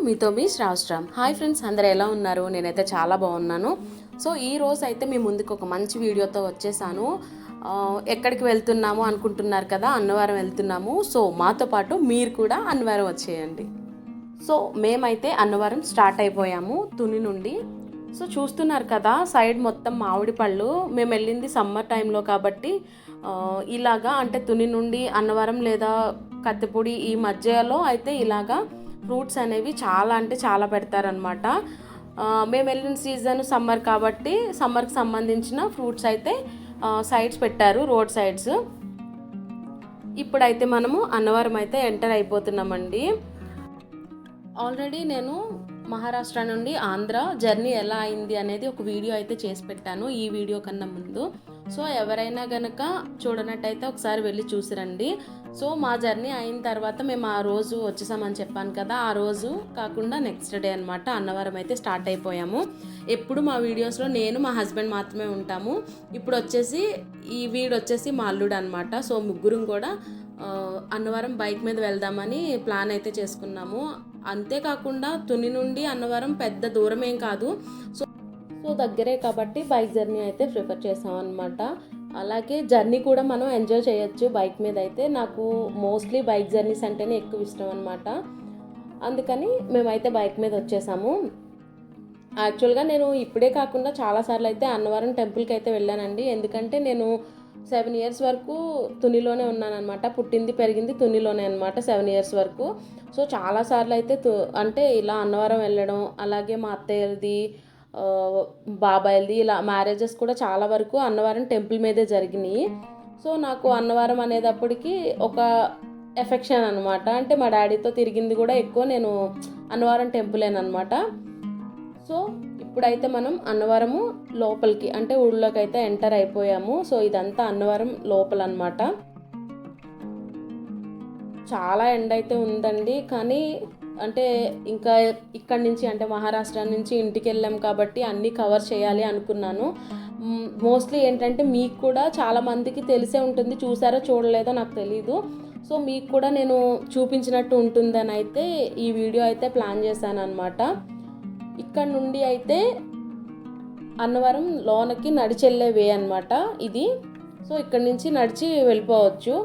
మీతో మీ శ్రావస్ట్రామ్. Hi friends, అందరు ఎలా ఉన్నారు? నేనైతే చాలా బాగున్నాను. సో ఈ రోజు అయితే మీ ముందుకు ఒక మంచి వీడియోతో వచ్చేసాను. ఎక్కడికి వెళ్తున్నాము అనుకుంటున్నారు కదా, అన్నవరం వెళ్తున్నాము. సో మాతో పాటు మీరు కూడా అన్నవరం వచ్చేయండి. సో మేమైతే అన్నవరం స్టార్ట్ అయిపోయాము తుని నుండి. సో చూస్తున్నారు కదా, సైడ్ మొత్తం మామిడి పళ్ళు. మేము వెళ్ళింది సమ్మర్ టైంలో కాబట్టి ఇలాగా అంటే తుని నుండి అన్నవరం లేదా కత్తిపూడి ఈ మధ్యలో అయితే ఇలాగా ఫ్రూట్స్ అనేవి చాలా అంటే చాలా పెడతారనమాట. మేము వెళ్ళిన సీజన్ సమ్మర్ కాబట్టి సమ్మర్కి సంబంధించిన ఫ్రూట్స్ అయితే సైడ్స్ పెట్టారు, రోడ్ సైడ్స్. ఇప్పుడైతే మనము అన్నవరం అయితే ఎంటర్ అయిపోతున్నామండి. ఆల్రెడీ నేను మహారాష్ట్ర నుండి ఆంధ్ర జర్నీ ఎలా అయింది అనేది ఒక వీడియో అయితే చేసి పెట్టాను ఈ వీడియో కన్నా ముందు. సో ఎవరైనా గనక చూడనట్టయితే ఒకసారి వెళ్ళి చూసిరండి. సో మా జర్నీ అయిన తర్వాత మేము ఆ రోజు వచ్చేసామని చెప్పాను కదా, ఆ రోజు కాకుండా నెక్స్ట్ డే అనమాట అన్నవరం అయితే స్టార్ట్ అయిపోయాము. ఎప్పుడు మా వీడియోస్లో నేను మా హస్బెండ్ మాత్రమే ఉంటాము. ఇప్పుడు వచ్చేసి ఈ వీడు వచ్చేసి మా అల్లుడు అనమాట. సో ముగ్గురం కూడా అన్నవరం బైక్ మీద వెళ్దామని ప్లాన్ అయితే చేసుకున్నాము. అంతేకాకుండా తుని నుండి అన్నవరం పెద్ద దూరం ఏం కాదు, సో దగ్గరే కాబట్టి బైక్ జర్నీ అయితే ప్రిఫర్ చేసాం అనమాట. అలాగే జర్నీ కూడా మనం ఎంజాయ్ చేయొచ్చు బైక్ మీద అయితే. నాకు మోస్ట్లీ బైక్ జర్నీస్ అంటేనే ఎక్కువ ఇష్టం అనమాట. అందుకని మేమైతే బైక్ మీద వచ్చేసాము. యాక్చువల్గా నేను ఇప్పుడే కాకుండా చాలాసార్లు అయితే అన్నవరం టెంపుల్కి అయితే వెళ్ళానండి. ఎందుకంటే నేను 7 years వరకు తునిలోనే ఉన్నానమాట. పుట్టింది పెరిగింది తునిలోనే అనమాట 7 years వరకు. సో చాలాసార్లు అయితే అంటే ఇలా అన్నవరం వెళ్ళడం, అలాగే మా అత్తయ్యది బాబాయిది ఇలా మ్యారేజెస్ కూడా చాలా వరకు అన్నవరం టెంపుల్ మీదే జరిగినాయి. సో నాకు అన్నవరం అనేటప్పటికి ఒక ఎఫెక్షన్ అనమాట. అంటే మా డాడీతో తిరిగింది కూడా ఎక్కువ నేను అన్నవరం టెంపులేనమాట. సో ఇప్పుడైతే మనం అన్నవరము లోపలికి అంటే ఊళ్ళోకి అయితే ఎంటర్ అయిపోయాము. సో ఇదంతా అన్నవరం లోపల అనమాట. చాలా ఎండ అయితే ఉందండి, కానీ అంటే ఇంకా ఇక్కడి నుంచి అంటే మహారాష్ట్ర నుంచి ఇంటికి వెళ్ళాం కాబట్టి అన్నీ కవర్ చేయాలి అనుకున్నాను. మోస్ట్లీ ఏంటంటే మీకు కూడా చాలామందికి తెలిసే ఉంటుంది, చూసారో చూడలేదో నాకు తెలీదు. సో మీకు కూడా నేను చూపించినట్టు ఉంటుందని అయితే ఈ వీడియో అయితే ప్లాన్ చేశాను అనమాట. ఇక్కడ నుండి అయితే అన్నవరం లోనకి నడిచెళ్ళే వే అనమాట ఇది. సో ఇక్కడ నుంచి నడిచి వెళ్ళిపోవచ్చు.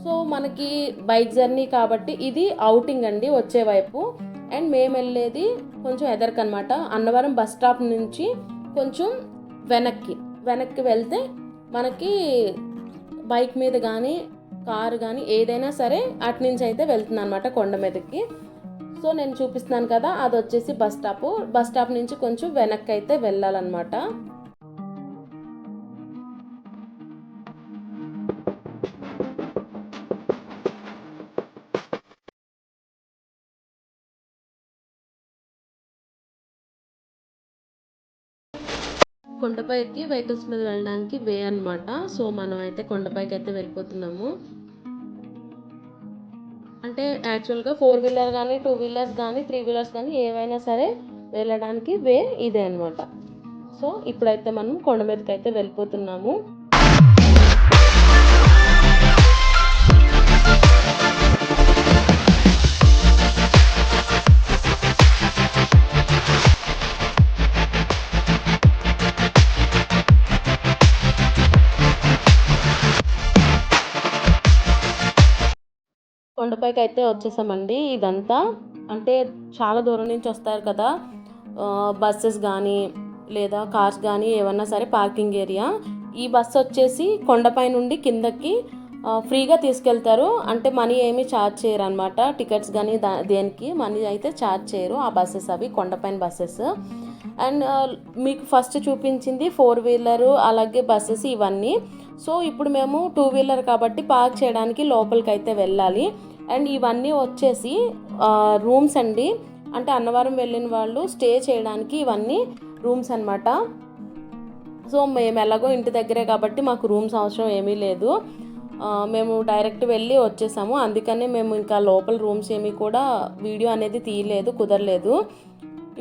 సో మనకి బైక్ జర్నీ కాబట్టి ఇది అవుటింగ్ అండి వచ్చే వైపు. అండ్ మేము వెళ్ళేది కొంచెం ఎదరికనమాట. అన్నవరం బస్ స్టాప్ నుంచి కొంచెం వెనక్కి వెళ్తే మనకి బైక్ మీద కానీ కారు కానీ ఏదైనా సరే అటు నుంచి అయితే వెళ్తుంది అనమాట కొండ మీదకి. సో నేను చూపిస్తున్నాను కదా, అది వచ్చేసి బస్ స్టాప్ నుంచి కొంచెం వెనక్కి అయితే వెళ్ళాలన్నమాట. కొండపైకి వెహికల్స్ మీద వెళ్ళడానికి వే అనమాట. సో మనం అయితే కొండపైకి అయితే వెళ్ళిపోతున్నాము. అంటే యాక్చువల్గా 4 వీలర్ కానీ 2 వీలర్స్ కానీ 3 వీలర్స్ కానీ ఏవైనా సరే వెళ్ళడానికి వే ఇదే అనమాట. సో ఇప్పుడైతే మనం కొండ మీదకి అయితే వెళ్ళిపోతున్నాము. కొండపైకి అయితే వచ్చేసామండి. ఇదంతా అంటే చాలా దూరం నుంచి వస్తారు కదా, బస్సెస్ కానీ లేదా కార్స్ కానీ ఏమన్నా సరే పార్కింగ్ ఏరియా. ఈ బస్సు వచ్చేసి కొండపై నుండి కిందకి ఫ్రీగా తీసుకెళ్తారు. అంటే మనీ ఏమీ ఛార్జ్ చేయరు అనమాట. టికెట్స్ కానీ దేనికి మనీ అయితే ఛార్జ్ చేయరు. ఆ బస్సెస్ అవి కొండపైన బస్సెస్. అండ్ మీకు ఫస్ట్ చూపించింది 4 వీలరు అలాగే బస్సెస్ ఇవన్నీ. సో ఇప్పుడు మేము 2 వీలర్ కాబట్టి పార్క్ చేయడానికి లోపలికి అయితే వెళ్ళాలి. అండ్ ఇవన్నీ వచ్చేసి రూమ్స్ అండి. అంటే అన్నవరం వెళ్ళిన వాళ్ళు స్టే చేయడానికి ఇవన్నీ రూమ్స్ అనమాట. సో మేము ఎలాగో ఇంటి దగ్గరే కాబట్టి మాకు రూమ్స్ అవసరం ఏమీ లేదు. మేము డైరెక్ట్ వెళ్ళి వచ్చేసాము. అందుకనే మేము ఇంకా లోపల రూమ్స్ ఏమీ కూడా వీడియో అనేది తీయలేదు, కుదరలేదు.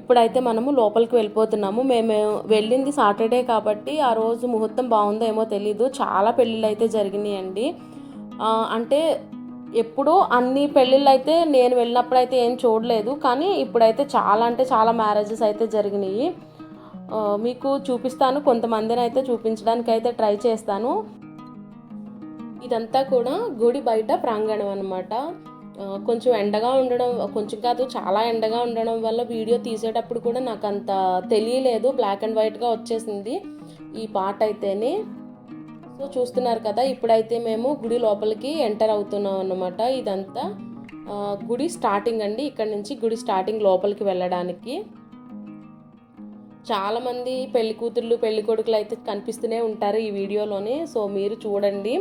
ఇప్పుడైతే మనము లోపలికి వెళ్ళిపోతున్నాము. మేము వెళ్ళింది సాటర్డే కాబట్టి ఆ రోజు ముహూర్తం బాగుందో ఏమో తెలీదు, చాలా పెళ్ళిళ్ళు అయితే జరిగినాయండి. అంటే ఎప్పుడూ అన్ని పెళ్ళిళ్ళు అయితే నేను వెళ్ళినప్పుడైతే ఏం చూడలేదు, కానీ ఇప్పుడైతే చాలా అంటే చాలా మ్యారేజెస్ అయితే జరిగినాయి. మీకు చూపిస్తాను, కొంతమందిని అయితే చూపించడానికి అయితే ట్రై చేస్తాను. ఇదంతా కూడా గుడి బయట ప్రాంగణం అనమాట. కొంచెం ఎండగా ఉండడం, కొంచెం కాదు చాలా ఎండగా ఉండడం వల్ల వీడియో తీసేటప్పుడు కూడా నాకు అంత తెలియలేదు, బ్లాక్ అండ్ వైట్గా వచ్చేసింది ఈ పార్ట్ అయితేనే. సో చూస్తున్నారు కదా, ఇప్పుడైతే మేము గుడి లోపలికి ఎంటర్ అవుతున్నాం అన్నమాట. ఇదంతా గుడి స్టార్టింగ్ అండి, ఇక్కడ నుంచి గుడి స్టార్టింగ్ లోపలికి వెళ్ళడానికి. చాలామంది పెళ్లి కూతుర్లు పెళ్లి కొడుకులు అయితే కనిపిస్తూనే ఉంటారు ఈ వీడియోలోనే, సో మీరు చూడండి.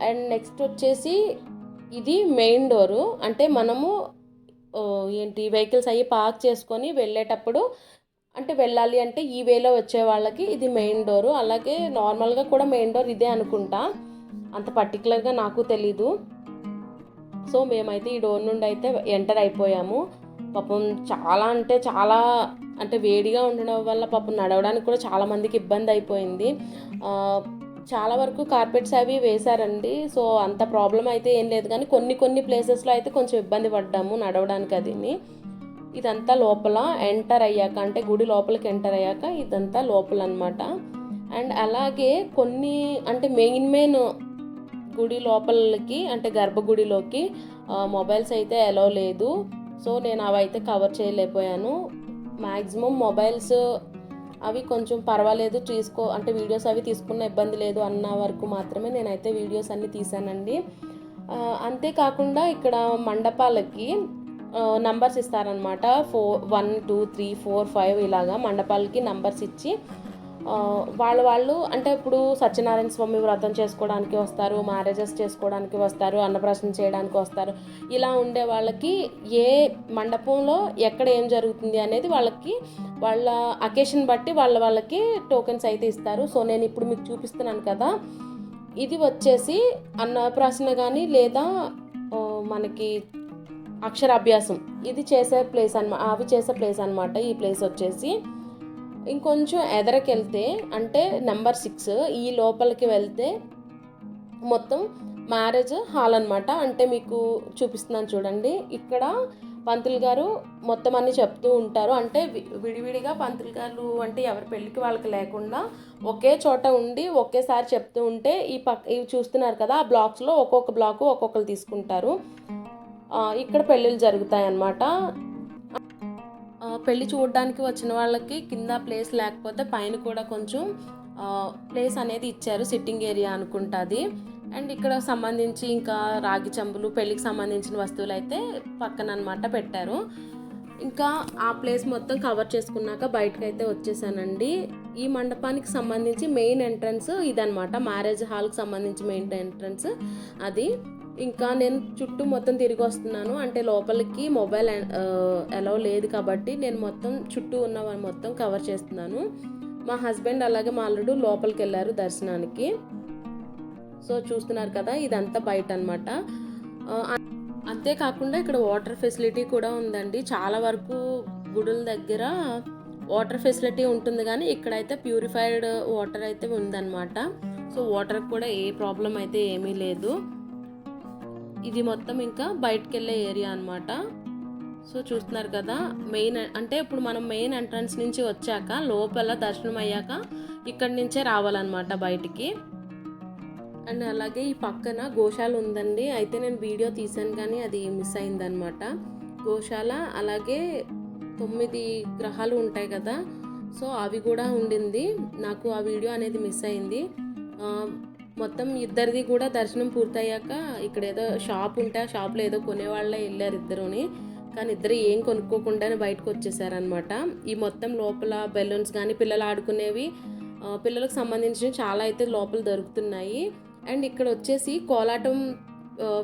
అండ్ నెక్స్ట్ వచ్చేసి ఇది మెయిన్ డోరు, అంటే మనము వెహికల్స్ అయ్యి పార్క్ చేసుకొని వెళ్ళేటప్పుడు అంటే వెళ్ళాలి అంటే ఈ వేలో వచ్చే వాళ్ళకి ఇది మెయిన్ డోరు. అలాగే నార్మల్గా కూడా మెయిన్ డోర్ ఇదే అనుకుంటా, అంత పర్టికులర్గా నాకు తెలీదు. సో మేమైతే ఈ డోర్ నుండి అయితే ఎంటర్ అయిపోయాము. పాపం చాలా అంటే చాలా అంటే వేడిగా ఉండడం వల్ల పాపం నడవడానికి కూడా చాలామందికి ఇబ్బంది అయిపోయింది. చాలా వరకు కార్పెట్స్ అవి వేశారండి, సో అంత ప్రాబ్లం అయితే ఏం లేదు, కానీ కొన్ని ప్లేసెస్లో అయితే కొంచెం ఇబ్బంది పడ్డాము నడవడానికి అదిని. ఇదంతా లోపల ఎంటర్ అయ్యాక, అంటే గుడి లోపలికి ఎంటర్ అయ్యాక ఇదంతా లోపల అనమాట. అండ్ అలాగే కొన్ని అంటే మెయిన్ గుడి లోపలికి అంటే గర్భగుడిలోకి మొబైల్స్ అయితే అలౌ లేదు. సో నేను అవైతే కవర్ చేయలేకపోయాను. మ్యాక్సిమం మొబైల్స్ అవి కొంచెం పర్వాలేదు అంటే వీడియోస్ అవి తీసుకున్న ఇబ్బంది లేదు అన్న వరకు మాత్రమే నేనైతే వీడియోస్ అన్నీ తీసానండి. అంతేకాకుండా ఇక్కడ మండపాలకి నంబర్స్ ఇస్తారనమాట. 1 2 3 4 5 ఇలాగా మండపాలకి నంబర్స్ ఇచ్చి వాళ్ళు అంటే ఇప్పుడు సత్యనారాయణ స్వామి వ్రతం చేసుకోవడానికి వస్తారు, మ్యారేజెస్ చేసుకోవడానికి వస్తారు, అన్నప్రాసన చేయడానికి వస్తారు. ఇలా ఉండే వాళ్ళకి ఏ మండపంలో ఎక్కడ ఏం జరుగుతుంది అనేది వాళ్ళ అకేషన్ బట్టి వాళ్ళకి టోకెన్స్ అయితే ఇస్తారు. సో నేను ఇప్పుడు మీకు చూపిస్తున్నాను కదా, ఇది వచ్చేసి అన్నప్రాసన కానీ లేదా మనకి అక్షరాభ్యాసం ఇది చేసే ప్లేస్ అవి చేసే ప్లేస్ అనమాట. ఈ ప్లేస్ వచ్చేసి ఇంకొంచెం ఎదరకెళ్తే అంటే నెంబర్ 6 ఈ లోపలికి వెళ్తే మొత్తం మ్యారేజ్ హాల్ అనమాట. అంటే మీకు చూపిస్తున్నాను చూడండి, ఇక్కడ పంతులు గారు మొత్తం అన్నీ చెప్తూ ఉంటారు. అంటే విడివిడిగా పంతులు గారు అంటే ఎవరి పెళ్ళికి వాళ్ళకి లేకుండా ఒకే చోట ఉండి ఒకేసారి చెప్తూ ఉంటే ఇవి చూస్తున్నారు కదా, ఆ బ్లాక్స్లో ఒక్కొక్క బ్లాకు ఒక్కొక్కరు తీసుకుంటారు. ఇక్కడ పెళ్ళిళ్ళు జరుగుతాయి అన్నమాట. పెళ్ళి చూడడానికి వచ్చిన వాళ్ళకి కింద ప్లేస్ లేకపోతే పైన కూడా కొంచెం ప్లేస్ అనేది ఇచ్చారు, సిట్టింగ్ ఏరియా అనుకుంటుంది. అండ్ ఇక్కడ సంబంధించి ఇంకా రాగి చెంబులు పెళ్ళికి సంబంధించిన వస్తువులు అయితే పక్కన అనమాట పెట్టారు. ఇంకా ఆ ప్లేస్ మొత్తం కవర్ చేసుకున్నాక బయటకు అయితే వచ్చేసానండి. ఈ మండపానికి సంబంధించి మెయిన్ ఎంట్రన్స్ ఇదనమాట, మ్యారేజ్ హాల్కి సంబంధించి మెయిన్ ఎంట్రన్స్ అది. ఇంకా నేను చుట్టూ మొత్తం తిరిగి వస్తున్నాను, అంటే లోపలికి మొబైల్ అలౌ లేదు కాబట్టి నేను మొత్తం చుట్టూ ఉన్న మొత్తం కవర్ చేస్తున్నాను. మా హస్బెండ్ అలాగే మా అల్లుడు లోపలికి వెళ్ళారు దర్శనానికి. సో చూస్తున్నారు కదా, ఇదంతా బయట అనమాట. అంతేకాకుండా ఇక్కడ వాటర్ ఫెసిలిటీ కూడా ఉందండి. చాలా వరకు గుడుల దగ్గర వాటర్ ఫెసిలిటీ ఉంటుంది, కానీ ఇక్కడైతే ప్యూరిఫైడ్ వాటర్ అయితే ఉందన్నమాట. సో వాటర్ కూడా ఏ ప్రాబ్లం అయితే ఏమీ లేదు. ఇది మొత్తం ఇంకా బయటకు వెళ్ళే ఏరియా అనమాట. సో చూస్తున్నారు కదా, మెయిన్ అంటే ఇప్పుడు మనం మెయిన్ ఎంట్రన్స్ నుంచి వచ్చాక లోపల దర్శనం అయ్యాక ఇక్కడి నుంచే రావాలన్నమాట బయటికి. అండ్ అలాగే ఈ పక్కన గోశాల ఉందండి, అయితే నేను వీడియో తీసాను కానీ అది మిస్ అయిందనమాట. గోశాల అలాగే 9 గ్రహాలు ఉంటాయి కదా, సో అవి కూడా ఉండింది. నాకు ఆ వీడియో అనేది మిస్ అయింది. మొత్తం ఇద్దరిది కూడా దర్శనం పూర్తయ్యాక ఇక్కడ ఏదో షాప్ ఉంటే ఆ షాప్లో ఏదో కొనేవాళ్ళే వెళ్ళారు ఇద్దరుని, కానీ ఇద్దరు ఏం కొనుక్కోకుండానే బయటకు వచ్చేసారనమాట. ఈ మొత్తం లోపల బెలూన్స్ కానీ పిల్లలు ఆడుకునేవి పిల్లలకు సంబంధించినవి చాలా అయితే లోపల దొరుకుతున్నాయి. అండ్ ఇక్కడ వచ్చేసి కోలాటం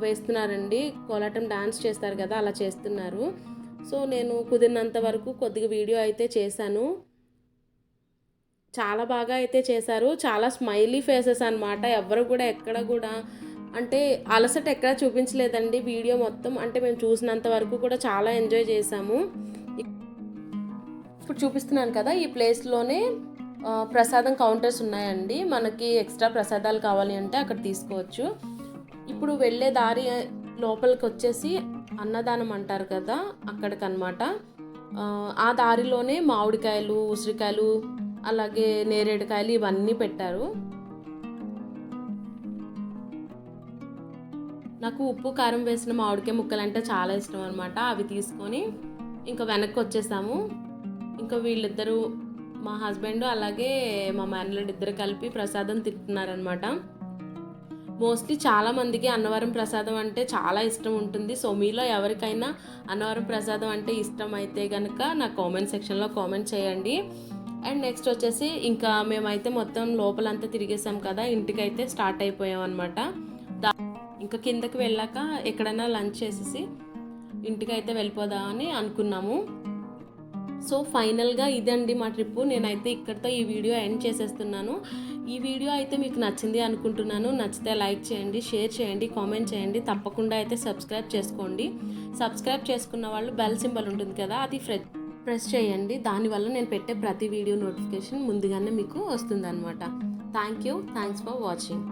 వేస్తున్నారండి, కోలాటం డాన్స్ చేస్తారు కదా అలా చేస్తున్నారు. సో నేను కుదిరినంత వరకు కొద్దిగా వీడియో అయితే చేశాను. చాలా బాగా అయితే చేశారు, చాలా స్మైలీ ఫేసెస్ అనమాట. ఎవరు కూడా ఎక్కడ కూడా అంటే అలసట ఎక్కడ చూపించలేదండి వీడియో మొత్తం. అంటే మేము చూసినంత వరకు కూడా చాలా ఎంజాయ్ చేసాము. ఇప్పుడు చూపిస్తున్నాను కదా, ఈ ప్లేస్లోనే ప్రసాదం కౌంటర్స్ ఉన్నాయండి. మనకి ఎక్స్ట్రా ప్రసాదాలు కావాలి అంటే అక్కడ తీసుకోవచ్చు. ఇప్పుడు వెళ్ళే దారి లోపలికి వచ్చేసి అన్నదానం అంటారు కదా, అక్కడికన్నమాట. ఆ దారిలోనే మామిడికాయలు, ఉసిరికాయలు, అలాగే నేరేడుకాయలు ఇవన్నీ పెట్టారు. నాకు ఉప్పు కారం వేసిన మామిడికాయ ముక్కలు అంటే చాలా ఇష్టం అనమాట. అవి తీసుకొని ఇంకా వెనక్కి వచ్చేసాము. ఇంకా వీళ్ళిద్దరూ, మా హస్బెండ్ అలాగే మా మేనల్లుడు ఇద్దరు కలిపి ప్రసాదం తింటున్నారనమాట. మోస్ట్లీ చాలామందికి అన్నవరం ప్రసాదం అంటే చాలా ఇష్టం ఉంటుంది. సో మీలో ఎవరికైనా అన్నవరం ప్రసాదం అంటే ఇష్టం అయితే కనుక నా కామెంట్ సెక్షన్లో కామెంట్ చేయండి. అండ్ నెక్స్ట్ వచ్చేసి ఇంకా మేమైతే మొత్తం లోపలంతా తిరిగేసాం కదా, ఇంటికైతే స్టార్ట్ అయిపోయాం అనమాట. ఇంకా కిందకి వెళ్ళాక ఎక్కడైనా లంచ్ చేసేసి ఇంటికైతే వెళ్ళిపోదామని అనుకున్నాము. సో ఫైనల్గా ఇదండి మా ట్రిప్పు. నేనైతే ఇక్కడితో ఈ వీడియో ఎండ్ చేసేస్తున్నాను. ఈ వీడియో అయితే మీకు నచ్చింది అనుకుంటున్నాను. నచ్చితే లైక్ చేయండి, షేర్ చేయండి, కామెంట్ చేయండి. తప్పకుండా అయితే సబ్స్క్రైబ్ చేసుకోండి. సబ్స్క్రైబ్ చేసుకున్న వాళ్ళు బెల్ సింబల్ ఉంటుంది కదా, అది ప్రెస్ చేయండి. దానివల్ల నేను పెట్టే ప్రతి వీడియో నోటిఫికేషన్ ముందుగానే మీకు వస్తుందన్నమాట. Thanks for watching.